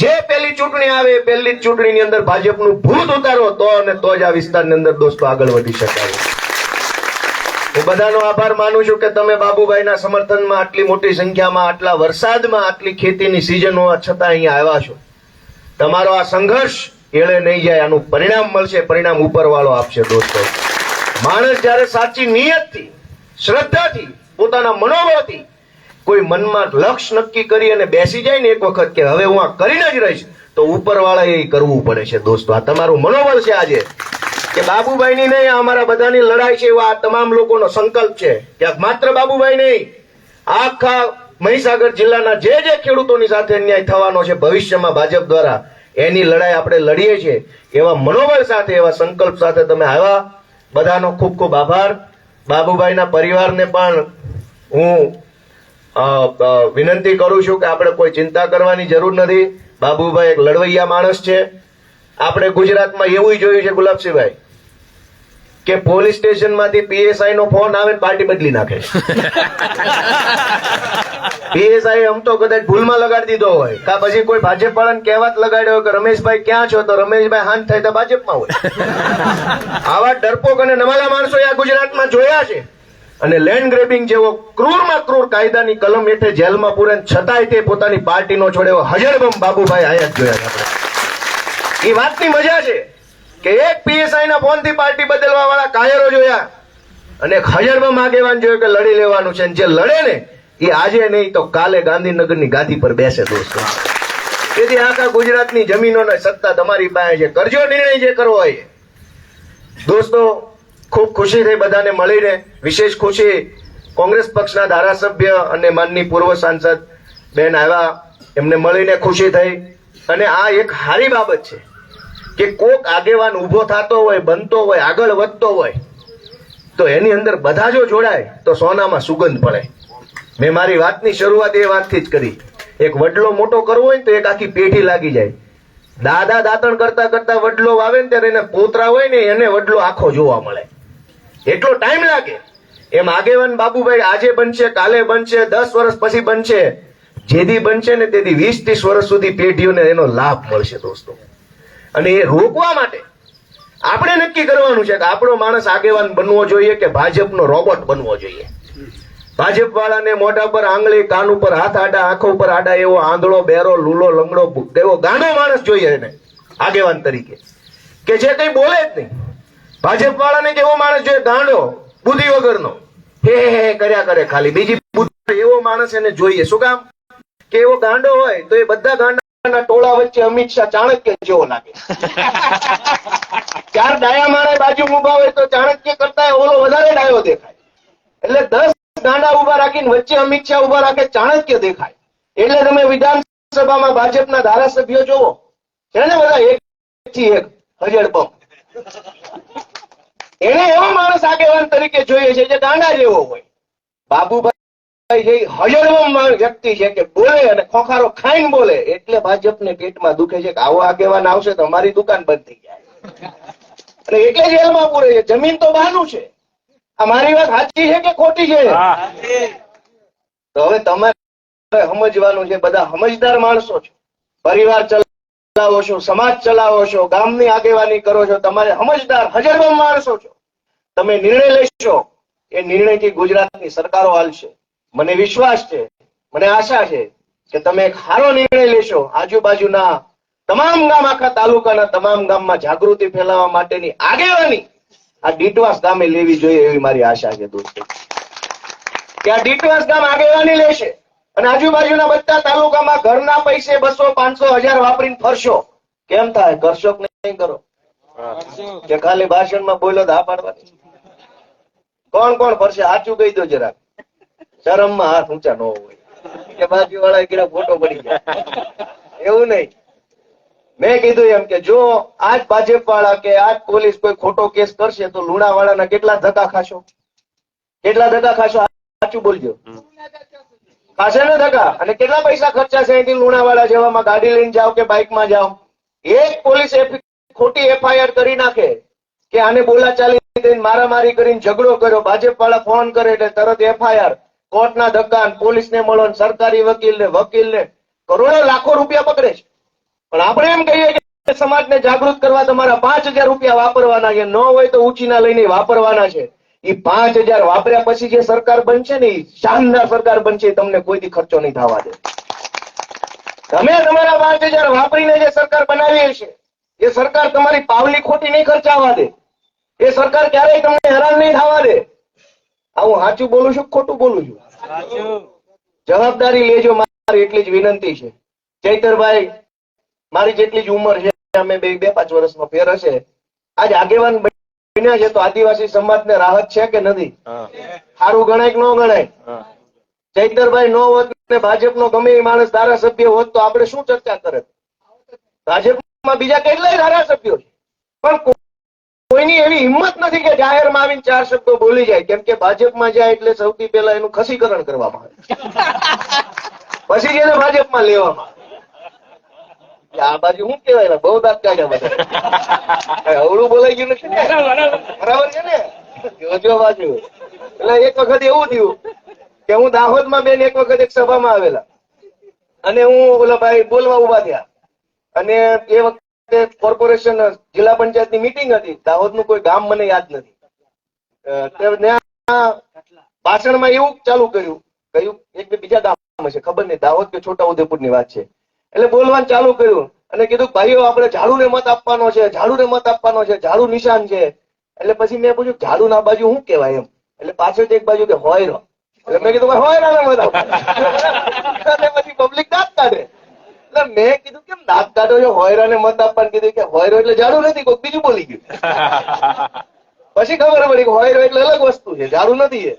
જે પહેલી ચૂંટણી આવે એ પહેલી જ ચૂંટણીની અંદર ભાજપનું ભૂત ઉતારો તો જ આ વિસ્તારની અંદર દોસ્તો આગળ વધી શકાય. હું બધાનો આભાર માનું છું કે તમે બાબુભાઈના સમર્થનમાં આટલી મોટી સંખ્યામાં, આટલા વરસાદમાં, આટલી ખેતીની સિઝન હોવા છતાં અહીંયા આવ્યા છો. તમારો આ સંઘર્ષ એળે નહીં જાય, આનું પરિણામ મળશે, પરિણામ ઉપરવાળો આપશે. દોસ્તો, માણસ જયારે સાચી નિયતથી, શ્રદ્ધાથી, પોતાના મનોબળથી કોઈ મનમાં લક્ષ્ય નક્કી કરી અને બેસી જાય ને એક વખત કે હવે હું આ કરીને જ રહીશ, તો ઉપરવાળાએ એ કરવું પડે છે. દોસ્તો, આ તમારું મનોબળ છે આજે, કે બાબુભાઈની નહીં, અમારા બધાની લડાઈ છે, એવા આ તમામ લોકોનો સંકલ્પ છે કે માત્ર બાબુભાઈ નહીં, આખા મહીસાગર જિલ્લાના જે ખેડૂતોની સાથે અન્યાય થવાનો છે ભવિષ્યમાં ભાજપ દ્વારા, એની લડાઈ આપણે લડીએ છીએ. એવા મનોબળ સાથે, એવા સંકલ્પ સાથે તમે આવ્યા. બધાનો ખૂબ ખૂબ આભાર. બાબુભાઈના પરિવારને પણ હું વિનંતી કરું છું કે આપણે કોઈ ચિંતા કરવાની જરૂર નથી. બાબુભાઈ એક લડવૈયા માણસ છે. આપણે ગુજરાતમાં એવું જોયું છે ગુલાબસિંહભાઈ કે પોલીસ સ્ટેશન માંથી પીએસઆઈ નો ફોન આવે ને પાર્ટી બદલી નાખે. પીએસઆઈ આમ તો કદાચ ભૂલમાં લગાડી દીધો હોય, કા પછી કોઈ ભાજપ વાળાને કહેવત લગાડ્યો હોય કે રમેશભાઈ ક્યાં છો, તો રમેશભાઈ હાન થાય તો ભાજપમાં હોય. આવા ડરપોક અને નવાલા માણસો આ ગુજરાતમાં જોયા છે. અને લેન્ડ ગ્રેબિંગ જેવો ક્રૂરમાં ક્રૂર કાયદાની કલમ હેઠે જેલમાં પૂરે છતાંય તે પોતાની પાર્ટી નો છોડે એવો હજરબમ બાબુભાઈ આયા જ જોયા છે આપણે. એ વાતની મજા છે કે એક પીએસઆઈ ના ફોન થી પાર્ટી બદલવા વાળા કાયરો જોયા અને એક હજરબમ આગેવાન જોયો કે લડી લેવાનું છે. જે લડે ને એ આજે નહીં તો કાલે ગાંધીનગરની ગાદી પર બેસે દોસ્તો. તેથી આખા ગુજરાતની જમીનોની સત્તા તમારી પાસે છે. કરજો નિર્ણય જે કરવો હોય. દોસ્તો, ખૂબ ખુશી થઈ બધાને મળીને. વિશેષ ખુશી કોંગ્રેસ પક્ષના ધારાસભ્ય અને માનની પૂર્વ સાંસદ બેન આવ્યા, એમને મળીને ખુશી થઈ. અને આ એક સારી બાબત છે કે કોક આગેવાન ઉભો થતો હોય, બનતો હોય, આગળ વધતો હોય તો એની અંદર બધા જો જોડાય તો સોનામાં સુગંધ પડે. મેં મારી વાતની શરૂઆત એ વાતથી જ કરી. એક વડલો મોટો કરવો હોય તો એક આખી પેઢી લાગી જાય. દાદા દાંતણ કરતા કરતા વડલો વાવે ને ત્યારે એને પોતરા હોય ને એને વડલો આખો જોવા મળે. એટલો ટાઈમ લાગે. એમ આગેવાન બાબુભાઈ આજે બનશે, કાલે બનશે, 10 વર્ષ પછી બનશે. જેથી બનશે ને તેથી 20-30 વર્ષ સુધી પેઢીઓને એનો લાભ મળશે દોસ્તો. અને એ રોકવા માટે આપણે નક્કી કરવાનું છે કે આપણો માણસ આગેવાન બનવો જોઈએ કે ભાજપનો રોબોટ બનવો જોઈએ. ભાજપ વાળાને મોઢા પર આંગળી, કાન ઉપર હાથ આડા, આંખો ઉપર આડા એવો આંધળો, બેરો, લૂલો, લંગડો, એવો ગાંડો માણસ જોઈએ એને આગેવાન તરીકે કે જે કઈ બોલે જ નહીં. ભાજપ વાળાને કેવો માણસ જોઈએ? ગાંડો, બુદ્ધિ વગરનો, હે કર્યા કરે ખાલી, બીજી બુદ્ધિ. એવો માણસ એને જોઈએ. શું કામ? કે એવો ગાંડો હોય તો એ બધા ગાંડાના ટોળા વચ્ચે અમિત શાહ ચાણક્ય જેવો લાગે. 4 ડાયા માણસ બાજુ ઉભા હોય તો ચાણક્ય કરતા ઓલો વધારે ડાયો દેખાય. એટલે 10 ગાંડા ઉભા રાખીને વચ્ચે અમિત શાહ ઉભા રાખે, ચાણક્ય દેખાય. એટલે તમે વિધાનસભામાં ભાજપના ધારાસભ્યો જોવો છે ને, બધા એક થી એક હજળબમ. એને એવો માણસ આગેવાન તરીકે જોઈએ છે જે ગાંડા જેવો હોય. બાબુભાઈ જે હજળબમ વ્યક્તિ છે કે બોલે અને ખોખારો ખાઈને બોલે, એટલે ભાજપને પેટમાં દુખે છે કે આવો આગેવાન આવશે તો અમારી દુકાન બંધ થઈ જાય. અને એટલે જેલમાં પૂરે છે. જમીન તો બહારનું છે. આ મારી વાત સાચી છે કે ખોટી છે? તો હવે તમારે સમજવાનું છે. બધા સમજદાર માણસો છો, પરિવાર ચલાવો છો, સમાજ ચલાવો છો, ગામની આગેવાની કરો છો, તમારે સમજદાર હજરબમ માણસો છો. તમે નિર્ણય લેશો, એ નિર્ણયથી ગુજરાતની સરકારો હાલશે. મને વિશ્વાસ છે, મને આશા છે કે તમે એક સારો નિર્ણય લેશો. આજુબાજુના તમામ ગામ, આખા તાલુકાના તમામ ગામમાં જાગૃતિ ફેલાવવા માટેની આગેવાની આ ડીટવાસ ગામે લેવી જોઈએ એવી મારી આશા છે દોસ્તો. કે આ ડીટવાસ ગામ આગેવાની લેશે અને આજુબાજુના બધા તાલુકામાં ઘરના પૈસે 200, 500, 1000 વાપરીને ફરશો. કેમ થાય? કરશો કે નહીં કરો? કે ખાલી ભાષણમાં બોલો તો હા પાડવાની? કોણ કોણ ફરશે? સાચું કહી દો જરાક. શરમમાં હાથ ઊંચા ન હોય કે બાજુ વાળા કીધા ફોટો પડી જાય. એવું નહીં. મેં કીધું એમ કે જો આજ ભાજપ વાળા કે આજ પોલીસ કોઈ ખોટો કેસ કરશે તો લુણાવાડાના કેટલા ધક્કા ખાશો? કેટલા ધક્કા ખાશો? સાચું બોલજો. ખાશે ને ધક્કા? અને કેટલા પૈસા ખર્ચાશે અહીંથી લુણાવાડા જવામાં? ગાડી લઈને જાઓ કે બાઇકમાં જાઓ? એક પોલીસ ખોટી એફઆઈઆર કરી નાખે કે આને બોલાચાલી દઈને મારામારી કરીને ઝઘડો કર્યો, ભાજપ વાળા ફોન કરે એટલે તરત એફઆઈઆર, કોર્ટના ધક્કા, પોલીસને મળો, સરકારી વકીલને કરોડો લાખો રૂપિયા પકડે છે. પણ આપણે એમ કહીએ કે સમાજને જાગૃત કરવા તમારા 5000 રૂપિયા વાપરવાના છે. ન હોય તો ઊંચીના લઈને વાપરવાના છે. એ 5000 વાપર્યા પછી જે સરકાર બનશે ને, એ શાનદાર સરકાર બનશે. તમને કોઈથી ખર્ચો નહીં થવા દે. તમે તમારા 5000 વાપરીને જે સરકાર બનાવી છે, એ સરકાર તમારી પાવલી ખોટી નહીં ખર્ચાવા દે. એ સરકાર ક્યારેય તમને હેરાન નહીં થવા દે. હું સાચું બોલું છું, ખોટું બોલું છું? જવાબદારી લેજો, મારી એટલી જ વિનંતી છે. ચૈતરભાઈ મારી જેટલી જ ઉંમર છે, અમે 2-5 વર્ષનો ફેર હશે. આજ આગેવાન બન્યા છે તો આદિવાસી સમાજને રાહત છે કે નથી? સારું ગણાય કે ન ગણાય? ચૈતરભાઈ નો હોત ને ભાજપનો ગમે એ માણસ ધારાસભ્ય હોત તો આપણે શું ચર્ચા કરે? ભાજપમાં બીજા કેટલાય ધારાસભ્યો છે, પણ કોઈની એવી હિંમત નથી કે જાહેરમાં આવીને 4 શબ્દો બોલી જાય. કેમ કે ભાજપમાં જાય એટલે સૌથી પહેલા એનું ખસીકરણ કરવામાં આવે, પછી જ એને ભાજપમાં લેવામાં આવે. આ બાજુ શું કહેવાય, બહુ દાંત કાઢ્યા બધા. અવળું બોલાઈ ગયું નથી ને? બરાબર છે ને? જોજો બાજુ. એટલે એક વખત એવું થયું કે હું દાહોદમાં બેન એક વખત એક સભામાં આવેલા અને હું ઓલા ભાઈ બોલવા ઉભા થયા અને એ વખતે કોર્પોરેશન જિલ્લા પંચાયતની મીટિંગ હતી. દાહોદનું કોઈ ગામ મને યાદ નથી. ભાષણમાં એવું ચાલુ કર્યું, કહ્યું એક બે બીજા ગામ હશે ખબર નહીં, દાહોદ કે છોટા ઉદેપુરની વાત છે. એટલે બોલવાનું ચાલુ કર્યું અને કીધું ભાઈઓ આપણે ઝાડુને મત આપવાનો છે, ઝાડુને મત આપવાનો છે, ઝાડુ નિશાન છે. એટલે પછી મેં પૂછ્યું ઝાડુ ના બાજુ શું કહેવાય એમ. એટલે પાછળ એક બાજુ કે હોયરો. એટલે મેં કીધું હોયરાને મત આપો. અને પછી પબ્લિક દાંત કાઢે. એટલે મેં કીધું કેમ દાંત કાઢો છો, હોયરાને મત આપવાનું કીધું કે હોયરો એટલે ઝાડુ નથી, કોઈક બીજું બોલી ગયું. પછી ખબર પડી કે હોયરો એટલે અલગ વસ્તુ છે, ઝાડુ નથી.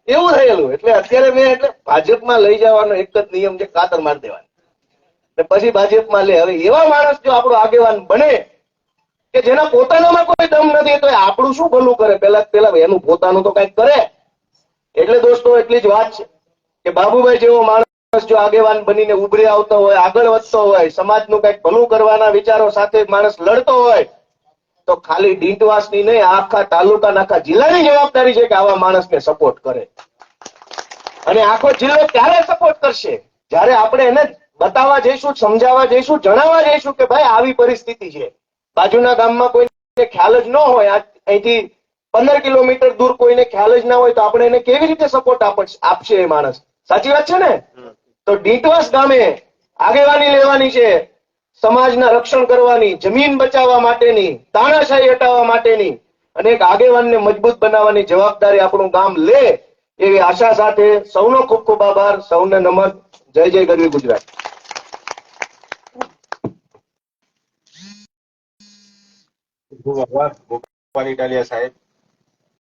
એવું થયેલું. એટલે અત્યારે મેં એટલે ભાજપમાં લઈ જવાનો એક જ નિયમ છે, કાતર મારી દેવાનો. પછી ભાજપમાં લે. હવે એવા માણસ જો આપણો આગેવાન બને કે જેના પોતાનામાં કોઈ દમ નથી તો આપણું શું ભલું કરે, પેલા એનું પોતાનું તો કઈક કરે. એટલે દોસ્તો એટલી જ વાત છે કે બાબુભાઈ જેવો માણસ જો આગેવાન બનીને ઉભરી આવતો હોય, આગળ વધતો હોય, સમાજનું કઈક ભલું કરવાના વિચારો સાથે માણસ લડતો હોય તો ખાલી ડીંટવાસની નહીં, આખા તાલુકાના આખા જિલ્લાની જવાબદારી છે કે આવા માણસને સપોર્ટ કરે. અને આખો જિલ્લો ત્યારે સપોર્ટ કરશે જ્યારે આપણે એને બતાવવા જઈશું, સમજાવવા જઈશું, જણાવવા જઈશું કે ભાઈ આવી પરિસ્થિતિ છે. બાજુના ગામમાં કોઈને ખ્યાલ જ ન હોય, અહીંથી 15 કિલોમીટર દૂર કોઈને ખ્યાલ જ ના હોય તો આપણે એને કેવી રીતે સપોર્ટ આપશે એ માણસ? સાચી વાત છે ને? તો ડીટવાસ ગામે આગેવાની લેવાની છે, સમાજના રક્ષણ કરવાની, જમીન બચાવવા માટેની, તાનાશાહી હટાવવા માટેની અને એક આગેવાનને મજબૂત બનાવવાની જવાબદારી આપણું ગામ લે એવી આશા સાથે સૌનો ખૂબ ખૂબ આભાર, સૌને નમન. જય જય ગરવી ગુજરાત. ખૂબ આભાર ગોપાલ ઇટાલિયા સાહેબ.